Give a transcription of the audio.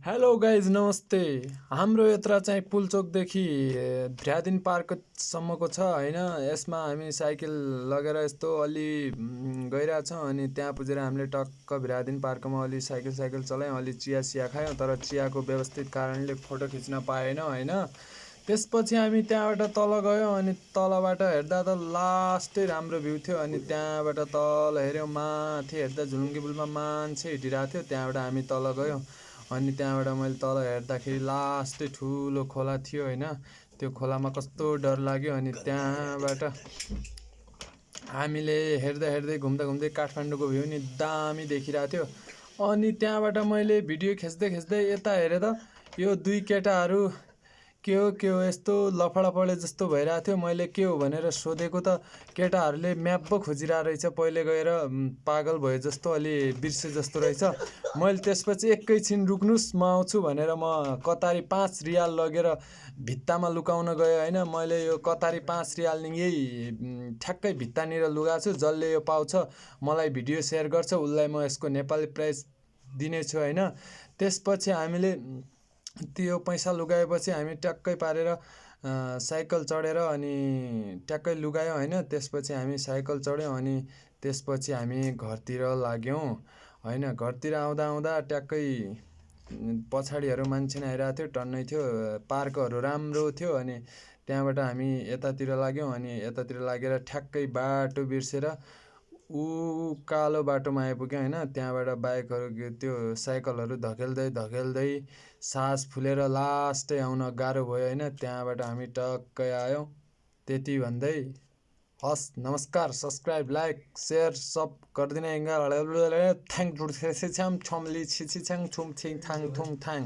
Hello guys नमस्ते। हाम्रो यात्रा चाहिँ पुलचोकदेखि भ्यादिन पार्कसम्मको छ होइन। यसमा हामी साइकल लगेर यस्तो अलि गइरहेछौँ अनि त्यहाँ पुगेर हामीले टक्क भ्यादिन पार्कमा अलि साइकल साइकल चलायौँ, अलि चिया सिया खायौँ, तर चियाको व्यवस्थित कारणले फोटो खिच्न पाएन होइन। त्यसपछि हामी त्यहाँबाट तल गयौँ अनि तलबाट हेर्दा त लास्टै राम्रो भ्यू थियो अनि त्यहाँबाट तल हेऱ्यौँ, माथि हेर्दा झुलुङ्गे पुलमा मान्छे हिँडिरहेको थियो। त्यहाँबाट हामी तल गयौँ अनि त्यहाँबाट मैले तल हेर्दाखेरि लास्टै ठुलो खोला थियो होइन। त्यो खोलामा कस्तो डर लाग्यो अनि त्यहाँबाट हामीले हेर्दै हेर्दै घुम्दा घुम्दै काठमाडौँको भ्यू नि दामी देखिरहेको थियो। अनि त्यहाँबाट मैले भिडियो खिच्दै खिच्दै यता हेरेँ त यो दुई केटाहरू के हो यस्तो लफडा पढे जस्तो भइरहेको थियो। मैले के हो भनेर सोधेको त केटाहरूले म्याप पो खोजिरहेको रहेछ, पहिले गएर पागल भयो जस्तो अलि बिर्से जस्तो रहेछ। मैले त्यसपछि एकैछिन रुक्नुस् म आउँछु भनेर म कतारी 5 रियाल लगेर भित्तामा लुकाउन गएँ होइन। मैले यो कतारी 5 रियाल यही ठ्याक्कै भित्तानिर लुगाएको छु। जसले यो पाउँछ मलाई भिडियो सेयर गर्छ उसलाई म यसको नेपाली प्राइस दिनेछु होइन। त्यसपछि हामीले त्यो पैसा लुगाएपछि हामी ट्याक्कै पारेर साइकल चढेर अनि ट्याक्कै लुगायौँ होइन। त्यसपछि हामी साइकल चढ्यौँ अनि त्यसपछि हामी घरतिर लाग्यौँ होइन। घरतिर आउँदा आउँदा ट्याक्कै पछाडिहरू मान्छे आइरहेको थियो, टन्नै थियो, पार्कहरू राम्रो थियो अनि त्यहाँबाट हामी यतातिर लाग्यौँ अनि यतातिर लागेर ठ्याक्कै बाटो बिर्सेर कालो बाटोमा आइपुग्यौँ होइन। त्यहाँबाट बाइकहरू त्यो साइकलहरू धकेल्दै धकेल्दै सास फुलेर लास्टै आउन गाह्रो भयो होइन। त्यहाँबाट हामी टक्कै आयौँ। त्यति भन्दै हस् नमस्कार, सब्सक्राइब लाइक सेयर सब गरिदिने थ्याङ्क छुम छि छि छ्याङ छुम छि छि छ्याङ छुम छिङ थाङ थुङ थाङ।